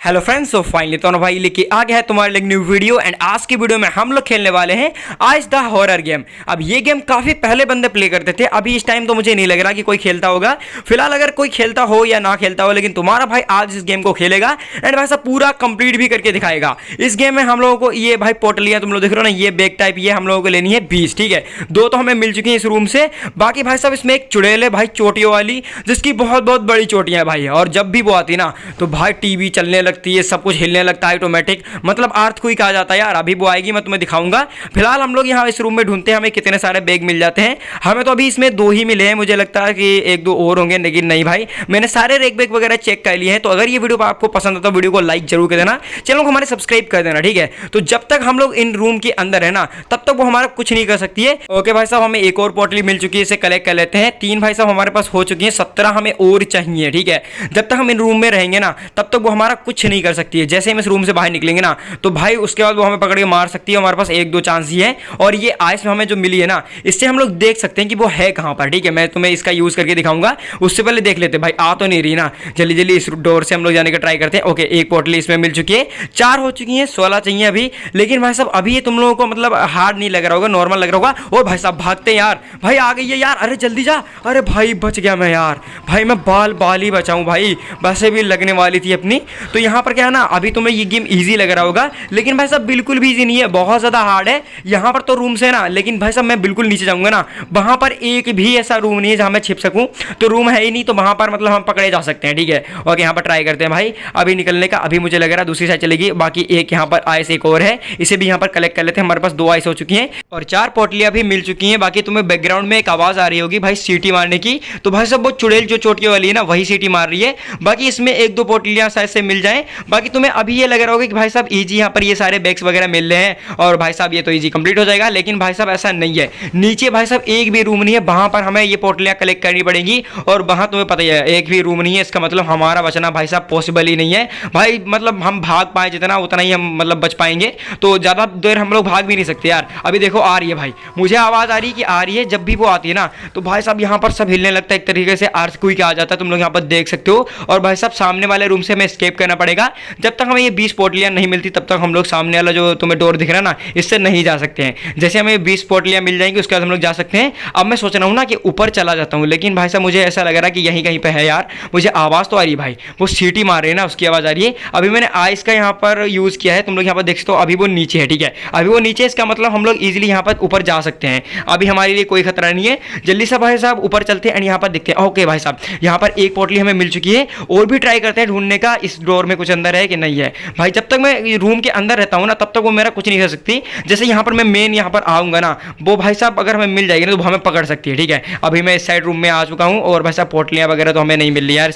Hello friends, तो finally तो भाई लेके आ गया है तुम्हारे लिए न्यू वीडियो। एंड आज की वीडियो में हम लोग खेलने वाले हैं आज द हॉरर गेम। अब ये गेम काफी पहले बंदे प्ले करते थे, अभी इस टाइम तो मुझे नहीं लग रहा कि कोई खेलता होगा। फिलहाल अगर कोई खेलता हो या ना खेलता हो, लेकिन तुम्हारा भाई आज इस गेम को खेलेगा एंड भाई साहब पूरा कंप्लीट भी करके दिखाएगा। इस गेम में हम लोगों को ये भाई पोटलियां तुम लोग देख रहे हो ना, ये बैग टाइप ये हम लोगों को लेनी है 20, ठीक है। 2 तो हमें मिल चुकी है इस रूम से। बाकी भाई साहब इसमें एक चुड़ैल है भाई, चोटियों वाली, जिसकी बहुत बहुत बड़ी चोटियां है भाई। और जब भी वो आती ना तो भाई टीवी चलने लगती है, सब कुछ हिलने लगता है ऑटोमेटिक, मतलब अर्थक्वेक आ जाता है यार। अभी वो आएगी, मैं तुम्हें दिखाऊंगा। फिलहाल हम लोग यहाँ इस रूम में ढूंढते हैं हमें कितने सारे बैग मिल जाते हैं। हमें तो अभी इसमें 2 ही मिले हैं, मुझे लगता है कि 1-2 और होंगे, लेकिन नहीं भाई, मैंने सारे रेक बैग वगैरह चेक कर लिए हैं। तो अगर ये वीडियो आपको पसंद आता तो वीडियो को लाइक जरूर कर देना, चैनल को हमारे सब्सक्राइब कर देना, ठीक है। तो जब तक हम लोग इन रूम के अंदर है ना, तब तक वो हमारा कुछ नहीं कर सकती है। ओके भाई साहब, हमें एक और पोटली मिल चुकी है, इसे कलेक्ट कर लेते हैं। 3 भाई साहब हमारे पास हो चुकी है, 17 हमें और चाहिए, ठीक है। जब तक हम इन रूम में रहेंगे ना, तब तक वो हमारा कुछ नहीं कर सकती है। जैसे हम इस रूम से बाहर निकलेंगे ना, तो भाई उसके बाद वो हमें पकड़ के मार सकती है। हमारे पास 1-2 चांस ही है। और ये आइस में हमें जो मिली है ना, इससे हम लोग देख सकते हैं कि वो है कहां पर, ठीक है। मैं तुम्हें इसका यूज करके दिखाऊंगा, उससे पहले देख लेते हैं। भाई आ तो नहीं रही ना, जल्दी जल्दी इस डोर से हम लोग जाने का ट्राई करते हैं। ओके, एक पोटली इसमें मिल चुकी है, 4 हो चुकी है, 16 चाहिए अभी। लेकिन भाई साहब अभी ये तुम लोगों को मतलब हार्ड नहीं लग रहा होगा, नॉर्मल लग रहा होगा। ओ भाई साहब भागते हैं यार, भाई आ गई है यार, अरे जल्दी जा। अरे भाई बच गया मैं यार, भाई मैं बाल ही बचाऊं भाई, वैसे भी लगने वाली थी अपनी। तो यहाँ पर क्या है ना, अभी तुम्हें ये गेम ईजी लग रहा होगा, लेकिन भाई साहब बिल्कुल भी ईजी नहीं है, बहुत ज्यादा हार्ड है। यहाँ पर तो रूम से ना, लेकिन भाई साहब मैं बिल्कुल नीचे जाऊंगा ना, वहां पर एक भी ऐसा रूम नहीं है जहां मैं छिप सकूं। तो रूम है ही नहीं, तो वहां पर मतलब हम पकड़े जा सकते हैं, ठीक है। और यहाँ पर ट्राई करते हैं भाई अभी निकलने का। अभी मुझे लग रहा है दूसरी साइड चलेगी। बाकी एक यहाँ पर आइस एक और है, इसे भी यहाँ पर कलेक्ट कर लेते हैं। हमारे पास 2 आइस हो चुकी हैं और 4 पोटलियां भी मिल चुकी हैं। बाकी तुम्हें बैकग्राउंड में एक आवाज आ रही होगी भाई सीटी मारने की, तो भाई साहब वो चुड़ैल जो चोटियों वाली है ना, वही सीटी मार रही है। बाकी इसमें 1-2 पोटलियां शायद से मिल जाए। बाकी तुम्हें अभी ये लग रहा होगा कि भाई साहब इजी यहाँ पर ये सारे बैग्स वगैरह मिल रहे हैं और भाई साहब ये तो इजी कंप्लीट हो जाएगा। लेकिन भाई साहब ऐसा नहीं है, नीचे भाई साहब एक भी रूम नहीं है, वहां पर हमें ये पोटलियां कलेक्ट करनी पड़ेगी। और वहां तुम्हें पता ही है एक भी रूम नहीं है, इसका मतलब हमारा बचना भाई साहब पॉसिबल ही नहीं है भाई। मतलब हम भाग पाए जितना, उतना ही हम मतलब बच पाएंगे। तो ज्यादा देर हम लोग भाग भी नहीं सकते यार। अभी देखो आ रही है भाई, मुझे आवाज आ रही है कि आ रही है। जब भी वो आती है ना, तो भाई साहब यहाँ पर सब हिलने लगता है, एक तरीके से अर्थक्वेक आ जाता है, तुम लोग यहाँ पर देख सकते हो। और भाई साहब सामने वाले रूम से हमें एस्केप करना पड़ेगा। जब तक हमें ये 20 पोटलियां नहीं मिलती, तब तक हम लोग सामने वाला जो तुम्हें डोर दिख रहा है ना, इससे नहीं जा सकते हैं। जैसे हमें 20 पोटलियां मिल जाएंगी, उसके बाद हम लोग जा सकते हैं। अब मैं सोच रहा हूँ ना कि ऊपर चला जाता हूँ, लेकिन भाई साहब मुझे ऐसा लग रहा है कि यहीं कहीं पे है यार। मुझे आवाज़ तो आ रही है भाई, वो सीटी मार रहे हैं ना, उसकी आवाज़ आ रही है। अभी मैंने आइस का यहाँ पर यूज़ किया है, तुम लोग यहाँ पर देख सकते हो। अभी वो नीचे है, ठीक है, अभी वो नीचे, इसका मतलब हम लोग ईजिली यहाँ पर ऊपर जा सकते हैं। अभी हमारे लिए कोई खतरा नहीं है। जल्दी से भाई साहब ऊपर चलते हैं एंड यहाँ पर देखते हैं। ओके भाई साहब, यहाँ पर एक पोटली हमें मिल चुकी है, और भी ट्राई करते हैं ढूंढने का इस डोर में कुछ अंदर है कि नहीं है। भाई जब तक मैं रूम के अंदर रहता हूँ ना, तब तक वो मेरा कुछ नहीं कर सकती। जैसे यहाँ पर मैं मेन यहाँ पर आऊँगा ना, वो भाई साहब अगर हमें मिल जाएगी ना, तो हमें पकड़ सकती है, ठीक है। अभी मैं इस साइड रूम में आ चुका हूँ और भाई साहब पोटलियाँ वगैरह तो हमें नहीं मिल रही यार।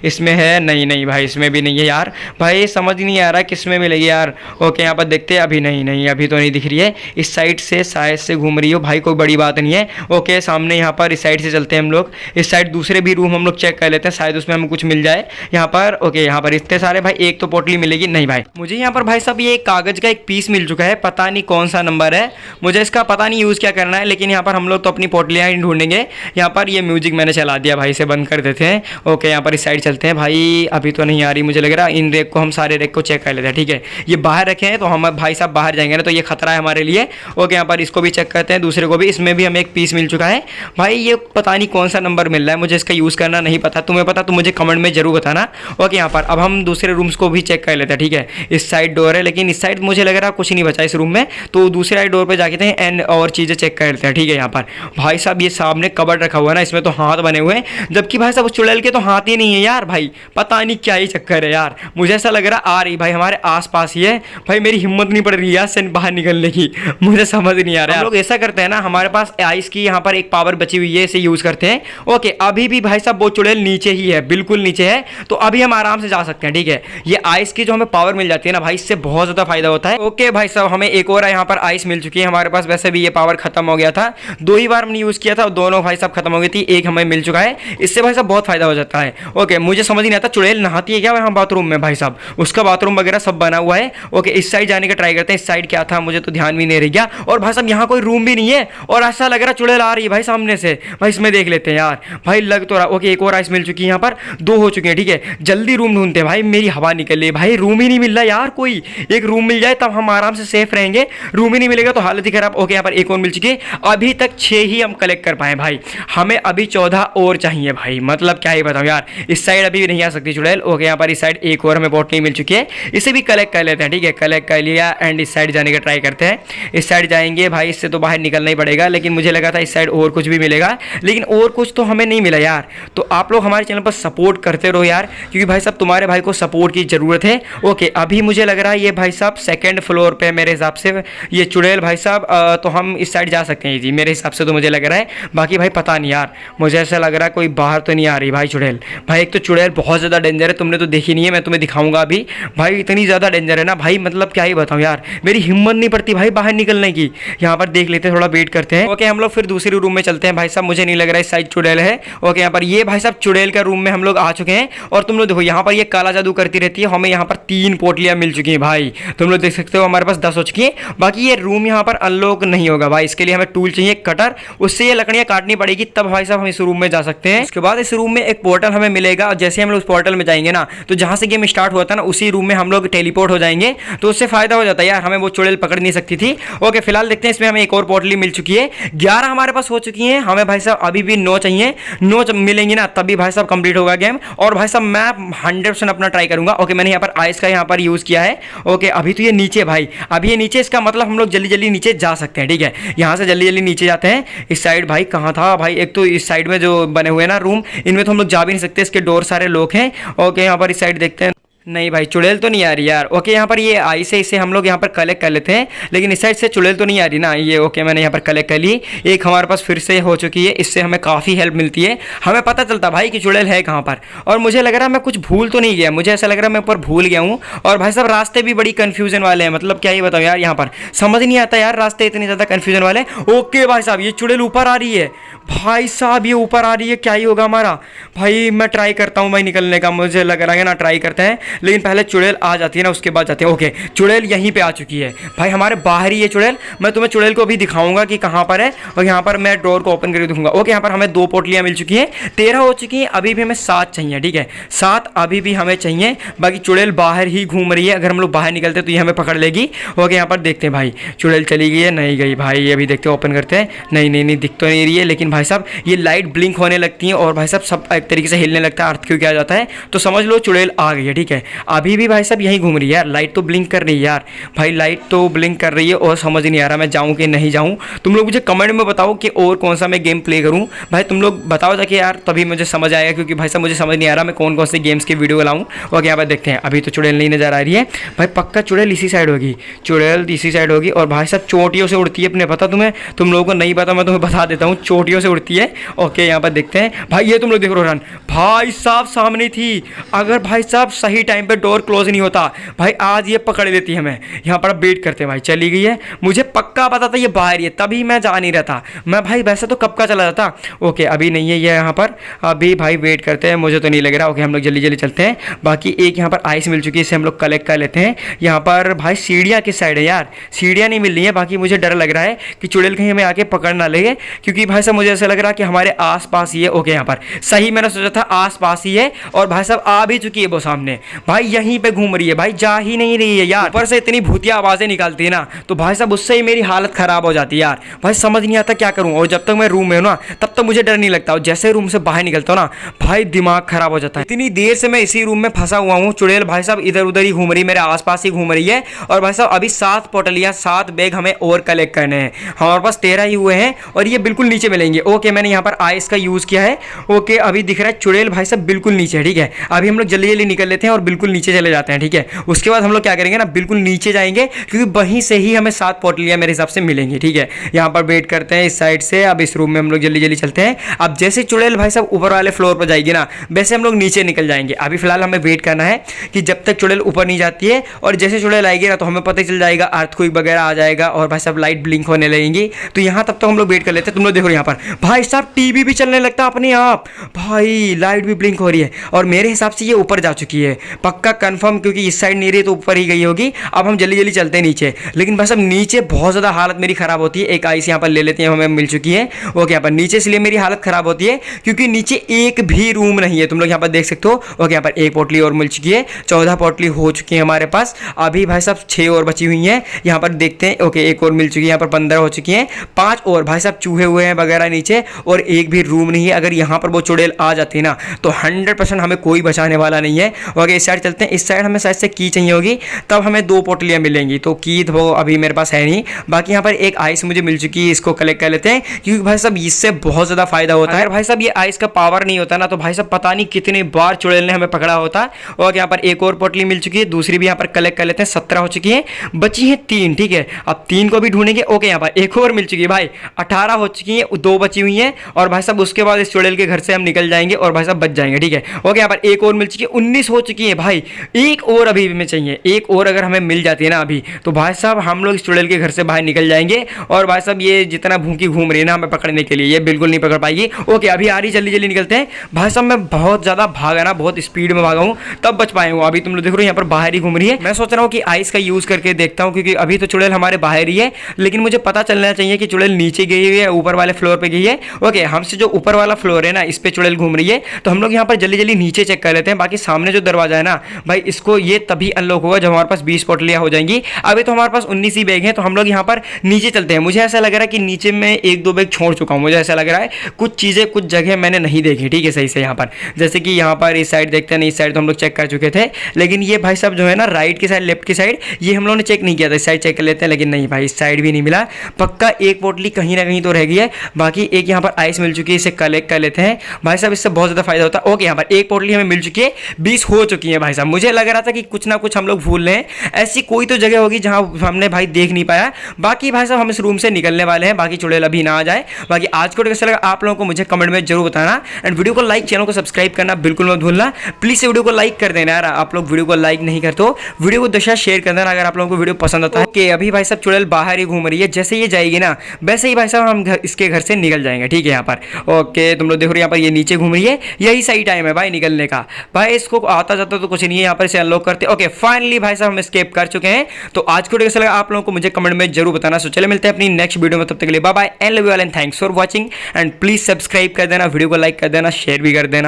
इसमें है नहीं भाई, इसमें भी नहीं है यार। भाई समझ नहीं आ रहा किस में मिलेगी यार। ओके यहाँ पर देखते हैं। अभी नहीं, अभी तो नहीं दिख रही है। इस साइड से शायद से घूम रही हो भाई, कोई बड़ी बात नहीं है। ओके सामने यहाँ पर इस साइड से चलते हैं हम लोग। इस साइड दूसरे भी रूम हम लोग चेक कर लेते हैं, शायद उसमें हमें कुछ मिल जाए यहाँ पर। ओके यहाँ पर इतने सारे भाई, एक तो पोटली मिलेगी नहीं भाई। मुझे यहाँ पर भाई साहब ये कागज का एक पीस मिल चुका है, पता नहीं कौन सा नंबर है, मुझे इसका पता नहीं यूज़ क्या करना है। लेकिन यहाँ पर हम लोग तो अपनी पोटलियाँ ही ढूंढेंगे। यहाँ पर ये म्यूजिक मैंने चला दिया भाई, इसे बंद कर देते हैं। ओके यहाँ पर इस साइड चलते हैं भाई। अभी तो नहीं आ रही, मुझे लग रहा है इन रेक को हम सारे रेक को चेक कर लेते हैं, ठीक है। ये बाहर रखे हैं, तो हम भाई साहब बाहर जाएंगे ना, तो ये खतरा है हमारे लिए। ओके यहाँ पर इसको भी चेक करते हैं, दूसरे को भी। इसमें भी हमें एक पीस मिल चुका है भाई। ये पता नहीं कौन सा नंबर मिल रहा है, मुझे इसका यूज़ करना नहीं पता। तुम्हें पता तो मुझे कमेंट में जरूर बताना। ओके यहाँ पर अब हम दूसरे रूम्स को भी चेक कर लेते हैं, ठीक है। इस साइड डोर है, लेकिन इस साइड मुझे लग रहा है कुछ नहीं बचा इस रूम में, तो दूसरे डोर पे जाके हैं एंड और चीज़ें चेक कर लेते हैं, ठीक है। यहाँ पर भाई साहब ये सामने कबर्ड रखा हुआ है ना, इसमें तो हाथ बने हुए हैं, जबकि भाई साहब उस चुड़ैल के तो हाथ ही नहीं है यार। भाई पता नहीं क्या ही चक्कर है यार, मुझे ऐसा लग रहा आ रही भाई हमारे आसपास ही है। भाई मेरी हिम्मत नहीं पड़ रही है से बाहर निकलने की, मुझे समझ नहीं आ रहा है। हम लोग ऐसा करते हैं ना, हमारे पास आइस की यहाँ पर एक पावर बची हुई है, इसे यूज़ करते हैं। ओके अभी भी भाई साहब वो चुड़ैल नीचे ही है, बिल्कुल नीचे है, तो अभी हम आराम से जा सकते हैं, ठीक है। ये आइस की जो हमें पावर मिल जाती है ना भाई, इससे बहुत ज़्यादा फायदा होता है। ओके भाई साहब हमें एक और यहाँ पर आइस मिल चुकी है हमारे पास। वैसे भी ये पावर खत्म हो गया था, 2 ही बार हमने यूज़ किया था, दोनों भाई साहब खत्म हो गई थी। एक हमें मिल चुका है, इससे भाई साहब बहुत फायदा हो जाता है। ओके मुझे समझ नहीं आता चुड़ैल नहाती है क्या वहाँ बाथरूम में भाई साहब, उसका बाथरूम वगैरह सब बना हुआ है। ओके इस साइड जाने का ट्राई करते हैं। इस साइड क्या था मुझे तो ध्यान भी नहीं रह गया। और भाई साहब यहाँ कोई रूम भी नहीं है, और ऐसा लग रहा चुड़ैल आ रही है भाई सामने से। भाई इसमें देख लेते हैं यार, भाई लग तो रहा। ओके एक और आइस मिल चुकी है, यहाँ पर 2 हो चुके हैं, ठीक है। जल्दी रूम ढूंढते हैं भाई, मेरी हवा निकल रही है भाई, रूम ही नहीं मिल रहा यार, कोई एक रूम मिल जाए तब हम आराम से सेफ रहेंगे, रूम ही नहीं मिलेगा तो हालत ही खराब। ओके यहाँ पर एक और मिल चुकी है, अभी तक 6 ही हम कलेक्ट कर पाए भाई, हमें अभी 14 और चाहिए भाई, मतलब क्या ही बताऊँ यार। इस साइड अभी नहीं आ सकती चुड़ैल। ओके यहाँ पर इस साइड एक और हमें बॉटली मिल चुकी है, इसे भी कलेक्ट कर लेते हैं, ठीक है कलेक्ट कर लिया। एंड इस साइड जाने का ट्राई करते हैं, इस साइड जाएंगे भाई, इससे तो बाहर निकलना ही पड़ेगा, लेकिन मुझे लगा था इस साइड और कुछ भी मिलेगा, लेकिन और कुछ तो हमें नहीं मिला यार। तो आप लोग हमारे चैनल पर सपोर्ट करते रहो यार, क्योंकि भाई साहब तुम्हारे भाई को सपोर्ट की ज़रूरत है। ओके अभी मुझे लग रहा है ये भाई साहब सेकंड फ्लोर पे मेरे हिसाब से ये चुड़ैल भाई साहब, तो हम इस साइड जा सकते हैं जी मेरे हिसाब से, तो मुझे लग रहा है, बाकी भाई पता नहीं यार, मुझे ऐसा लग रहा है कोई बाहर तो नहीं आ रही भाई चुड़ैल। भाई एक तो चुड़ैल बहुत ज़्यादा डेंजर है, तुमने तो देखी नहीं है, मैं तुम्हें दिखाऊंगा अभी भाई, इतनी ज़्यादा डेंजर है ना भाई, मतलब क्या ही बताऊँ यार, मेरी हिम्मत नहीं पड़ती भाई बाहर निकलने की। यहाँ पर देख लेते हैं, थोड़ा वेट करते हैं। ओके हम लोग फिर दूसरे रूम में चलते हैं भाई साहब, मुझे नहीं लग रहा है इस साइड चुड़ैल है। ओके यहाँ पर ये भाई साहब चुड़ैल का रूम में हम लोग आ चुके हैं, और तुम लोग देखो यहाँ पर ये काला जादू करती रहती है, हमें यहाँ पर 3 पोटलियाँ मिल चुकी हैं भाई, तुम लोग देख सकते हो, हमारे पास 10 हो चुकी है। बाकी ये रूम यहाँ पर अनलॉक नहीं होगा भाई, इसके लिए हमें टूल चाहिए कटर, उससे ये लकड़ियाँ काटनी पड़ेगी, तब भाई साहब हम इस रूम में जा सकते हैं। उसके बाद इस रूम में एक पोर्टल हमें मिलेगा, और जैसे हम लोग उस पोर्टल में जाएंगे ना, तो जहाँ से गेम स्टार्ट हुआ था ना उसी रूम में हम लोग टेलीपोर्ट हो जाएंगे, तो उससे फायदा हो जाता है यार, हमें वो चुड़ैल पकड़ नहीं सकती थी। ओके फिलहाल देखते हैं, इसमें हमें एक और पोटली मिल चुकी है, 11 हमारे पास हो चुकी है, हमें भाई साहब अभी भी 9 चाहिए, 9 मिलेंगी ना तभी भाई साहब कंप्लीट होगा गेम। और भाई साहब मैं 100% अपना ट्राई करूंगा। ओके मैंने यहाँ पर आइस का यहाँ पर यूज़ किया है। ओके अभी तो ये नीचे भाई, अभी ये नीचे, इसका मतलब हम लोग जल्दी जल्दी नीचे जा सकते हैं, ठीक है यहाँ से जल्दी जल्दी नीचे जाते हैं। इस साइड भाई कहाँ था भाई, एक तो इस साइड में जो बने हुए हैं ना रूम, इनमें तो हम लोग जा भी नहीं सकते, इसके डोर सारे लोग हैं। ओके यहाँ पर इस साइड देखते हैं, नहीं भाई चुड़ैल तो नहीं आ रही यार। ओके यहाँ पर ये आइस है, इसे हम लोग यहाँ पर कलेक्ट कर लेते हैं, लेकिन इस साइड से चुड़ैल तो नहीं आ रही ना ये। ओके मैंने यहाँ पर कलेक्ट कर ली, एक हमारे पास फिर से हो चुकी है, इससे हमें काफ़ी हेल्प मिलती है, हमें पता चलता भाई कि चुड़ैल है कहाँ पर। और मुझे लग रहा है मैं कुछ भूल तो नहीं गया, मुझे ऐसा लग रहा है मैं ऊपर भूल गया हूँ। और भाई साहब रास्ते भी बड़ी कन्फ्यूजन वाले हैं, मतलब क्या ही बताऊँ यार, यहाँ पर समझ नहीं आता यार, रास्ते इतने ज़्यादा कन्फ्यूजन वाले। ओके भाई साहब ये चुड़ैल ऊपर आ रही है भाई साहब, ये ऊपर आ रही है, क्या ही होगा हमारा भाई। मैं ट्राई करता हूँ भाई निकलने का, मुझे लग रहा है ना ट्राई करते हैं, लेकिन पहले चुड़ैल आ जाती है ना उसके बाद जाते हैं। ओके चुड़ैल यहीं पे आ चुकी है भाई, हमारे बाहर ही है चुड़ैल, मैं तुम्हें चुड़ैल को अभी दिखाऊंगा कि कहाँ पर है, और यहाँ पर मैं डोर को ओपन करके दिखाऊंगा। ओके यहाँ पर हमें 2 पोटलियाँ मिल चुकी हैं, 13 हो चुकी हैं, अभी भी हमें 7 चाहिए, ठीक है 7 अभी भी हमें चाहिए। बाकी चुड़ैल बाहर ही घूम रही है, अगर हम लोग बाहर निकलते तो ये हमें पकड़ लेगी। ओके यहाँ पर देखते हैं भाई चुड़ैल चली गई है, नहीं गई भाई, अभी देखते हैं ओपन करते हैं, नहीं नहीं नहीं दिख तो नहीं रही है, लेकिन भाई साहब ये लाइट ब्लिंक होने लगती है, और भाई साहब सब एक तरीके से हिलने लगता है, अर्थ क्यों क्या जाता है, तो समझ लो चुड़ैल आ गई है, ठीक है अभी भी भाई साहब यहीं घूम रही है यार, लाइट तो ब्लिंक कर रही है यार भाई, लाइट तो ब्लिंक कर रही है, और समझ नहीं आ रहा मैं जाऊं कि नहीं जाऊं। तुम लोग मुझे कमेंट में बताओ कि और कौन सा मैं गेम प्ले करूं भाई, तुम लोग बताओ जाके यार, तभी मुझे समझ आएगा, क्योंकि भाई साहब मुझे समझ नहीं आ रहा मैं कौन कौन से गेम्स के वीडियो लाऊं। और यहाँ पर देखते हैं, अभी तो चुड़ैल नहीं नजर आ रही है भाई, पक्का चुड़ैल इसी साइड होगी, चुड़ैल इसी साइड होगी। और भाई साहब चोटियों से उड़ती है अपने, पता तुम्हें, तुम लोगों को नहीं पता, मैं तुम्हें बता देता हूँ, चोटियों से उड़ती है। ओके यहाँ पर देखते हैं भाई, ये तुम लोग देख रहे हो रन, भाई साहब सामने थी, अगर भाई साहब सही टाइम पे डोर क्लोज नहीं होता भाई आज ये पकड़ देती हमें। यहाँ पर वेट करते हैं भाई, चली गई है, मुझे पक्का पता था ये बाहर ही है, तभी मैं जा नहीं रहा था, मैं भाई वैसे तो कब का चला जाता। ओके अभी नहीं है ये यहाँ पर, अभी भाई वेट करते हैं, मुझे तो नहीं लग रहा। ओके हम लोग जल्दी जल्दी चलते हैं, बाकी एक यहाँ पर आइस मिल चुकी है, इसे हम लोग कलेक्ट कर लेते हैं। यहाँ पर भाई सीढ़ियाँ किस साइड है यार, सीढ़ियाँ नहीं मिल रही है, बाकी मुझे डर लग रहा है कि चुड़ैल कहीं हमें आके पकड़ ना ले, क्योंकि भाई साहब मुझे ऐसा लग रहा है कि हमारे आस पास ही है। ओके यहाँ पर सही मैंने सोचा था आस पास ही है, और भाई साहब आ भी चुकी है वो सामने, भाई यहीं पे घूम रही है भाई, जा ही नहीं रही है यार, ऊपर से इतनी भूतिया आवाज़ें निकालती है ना, तो भाई साहब उससे ही मेरी हालत ख़राब हो जाती है यार, भाई समझ नहीं आता क्या करूँ। और जब तक मैं रूम में हूँ ना तब तक मुझे डर नहीं लगता, और जैसे रूम से बाहर निकलता हूँ ना भाई दिमाग खराब हो जाता है। इतनी देर से मैं इसी रूम में फंसा हुआ हूँ, चुड़ैल भाई साहब इधर उधर ही घूम रही है, मेरे आसपास ही घूम रही है। और भाई साहब अभी 7 पोटलियाँ 7 बैग हमें और कलेक्ट करने हैं, हमारे पास 13 ही हुए हैं, और ये बिल्कुल नीचे मिलेंगे। ओके मैंने यहाँ पर आइस का यूज़ किया है। ओके अभी दिख रहा है चुड़ैल भाई साहब बिल्कुल नीचे है, ठीक है अभी हम लोग जल्दी जल्दी निकल लेते हैं और बिल्कुल नीचे चले जाते हैं, ठीक है उसके बाद हम लोग क्या करेंगे ना, बिल्कुल नीचे जाएंगे, क्योंकि वहीं से ही हमें 7 पोटलियाँ मेरे हिसाब से मिलेंगी, ठीक है यहाँ पर वेट करते हैं इस साइड से। अब इस रूम में हम लोग जल्दी जल्दी चलते हैं। अब जैसे चुड़ैल भाई साहब ऊपर वाले फ्लोर पर जाएगी ना, वैसे हम लोग नीचे निकल जाएंगे। अभी फिलहाल हमें वेट करना है कि जब तक चुड़ैल ऊपर नहीं जाती है, और जैसे चुड़ैल आएगी ना तो हमें पता चल जाएगा, अर्थक्वेक वगैरह आ जाएगा, और भाई साहब लाइट ब्लिंक होने लगेंगी, तो यहाँ तब तक हम लोग वेट कर लेते हैं। तुम लोग देखो यहाँ पर भाई साहब टीवी भी चलने लगता अपने आप, भाई लाइट भी ब्लिंक हो रही है, और मेरे हिसाब से ये ऊपर जा चुकी है पक्का कंफर्म, क्योंकि इस साइड नहीं रही तो ऊपर ही गई होगी। अब हम जल्दी जल्दी चलते हैं नीचे, लेकिन बस अब नीचे बहुत ज़्यादा हालत मेरी खराब होती है। एक आइस यहाँ पर ले लेते हैं, हमें मिल चुकी है। ओके, यहाँ पर नीचे इसलिए मेरी हालत खराब होती है क्योंकि नीचे एक भी रूम नहीं है, तुम लोग यहाँ पर देख सकते हो। ओके, यहाँ पर एक पोटली और मिल चुकी है, 14 पोटली हो चुकी है हमारे पास। अभी भाई साहब 6 और बची हुई हैं, यहाँ पर देखते हैं। ओके, एक और मिल चुकी है, यहाँ पर 15 हो चुकी हैं, 5 और भाई साहब चूहे हुए हैं वगैरह नीचे, और एक भी रूम नहीं है। अगर यहाँ पर वो चुड़ैल आ जाती ना तो 100% हमें कोई बचाने वाला नहीं है। ओके, इस साइड चलते हैं। इस साइड हमें शायद से की चाहिए होगी, तब हमें 2 पोटलियाँ मिलेंगी, तो की वो अभी मेरे पास है नहीं। बाकी यहाँ पर एक आइस मुझे मिल चुकी है, इसको कलेक्ट कर लेते हैं क्योंकि भाई साहब इससे बहुत ज़्यादा फायदा होता है। अगर भाई साहब ये आइस का पावर नहीं होता ना तो भाई साहब पता नहीं कितनी बार चुड़ैल ने हमें पकड़ा होता। और यहाँ पर एक और पोटली मिल चुकी है, दूसरी भी यहाँ पर कलेक्ट कर लेते हैं। 17 हो चुकी है, बची है 3। ठीक है, अब 3 को भी ढूंढेंगे। ओके, यहाँ पर एक और मिल चुकी है भाई, 18 हो चुकी है, 2 बची हुई हैं। और भाई साहब उसके बाद इस चुड़ैल के घर से हम निकल जाएंगे और भाई साहब बच जाएंगे। ठीक है, ओके, यहाँ पर एक और मिल चुकी है, 19 हो चुकी है भाई। एक और अभी में चाहिए, एक और अगर हमें मिल जाती है ना अभी तो भाई साहब हम लोग इस चुड़ैल के घर से बाहर निकल जाएंगे। और भाई साहब ये जितना भूखी घूम रही है ना हमें पकड़ने के लिए, ये बिल्कुल नहीं पकड़ पाएगी। ओके, अभी आ रही, जल्दी जल्दी निकलते हैं। भाई साहब मैं बहुत ज़्यादा भागा ना, बहुत स्पीड में भागा हूँ, तब बच पाए हूँ। अभी तुम लोग देख रहे हो यहाँ पर बाहर ही घूम रही है। मैं सोच रहा हूँ कि आइस का यूज़ करके देखता हूँ, क्योंकि अभी तो चुड़ैल हमारे बाहर ही है, लेकिन मुझे पता चलना चाहिए कि चुड़ैल नीचे गई हुई है, ऊपर वाले फ्लोर पे गई है। ओके, हमसे जो ऊपर वाला फ्लोर है ना इस पे चुड़ैल घूम रही है, तो हम लोग यहाँ पर जल्दी जल्दी नीचे चेक कर लेते हैं। बाकी सामने जो दरवाजा है ना भाई, इसको ये तभी अनलॉक होगा जब हमारे पास 20 पोटलियाँ हो जाएंगी। अभी तो हमारे पास 19 ही बैग हैं, तो हम लोग यहाँ पर नीचे चलते हैं। मुझे ऐसा लग रहा है कि नीचे में 1-2 बैग छोड़ चुका हूँ, मुझे ऐसा लग रहा है कुछ चीज़ें कुछ जगह मैंने नहीं देखी। ठीक है, सही से यहाँ पर, जैसे कि यहाँ पर इस साइड देखते हैं, इस साइड तो हम लोग चेक कर चुके थे, लेकिन ये भाई साहब जो है ना राइट की साइड, लेफ्ट की साइड, ये हम लोगों ने चेक नहीं किया था। इस साइड चेक कर लेते हैं, लेकिन नहीं भाई, इस साइड भी नहीं मिला। पक्का एक पोटली कहीं ना कहीं तो रह गई है। बाकी एक यहाँ पर आइस मिल चुकी है, इसे कलेक्ट कर लेते हैं भाई साहब, इससे बहुत ज़्यादा फायदा होता है। ओके, यहाँ पर एक पोटली हमें मिल चुकी है, 20 हो चुकी है भाई साहब। मुझे लग रहा था कि कुछ ना कुछ हम लोग भूल रहे हैं, ऐसी कोई तो जगह होगी जहाँ हमने भाई देख नहीं पाया। बाकी भाई साहब हम इस रूम से निकलने वाले हैं, बाकी चुड़ैल अभी ना आ जाए। बाकी आज को कैसा लगा आप लोगों को मुझे कमेंट में जरूर बताना, एंड वीडियो को लाइक, चैनल को सब्सक्राइब करना बिल्कुल मत भूलना। प्लीज से वीडियो को लाइक कर देना यार, आप लोग वीडियो को लाइक नहीं करते हो, वीडियो को दशा शेयर कर देना अगर आप लोगों को वीडियो पसंद आता है। कि अभी भाई साहब चुड़ैल बाहर ही घूम रही है, जैसे ये जाएगी ना वैसे ही भाई साहब हम इसके घर से निकल जाएंगे। ठीक है, यहाँ पर ओके, तुम लोग देखो यहाँ पर ये नीचे घूम रही है, यही सही टाइम है भाई निकलने का। भाई इसको आता जाता तो कुछ नहीं है, यहाँ पर इसे अनलॉक करते। ओके, फाइनली भाई साहब हम एस्केप कर चुके हैं। तो आज को कैसा लगा आप लोगों को मुझे कमेंट में जरूर बताना। सो चले मिलते हैं अपनी नेक्स्ट वीडियो में, तब तक के लिए bye bye and love you all and thanks for watching, and please subscribe कर देना, वीडियो को लाइक कर देना, शेयर भी कर देना।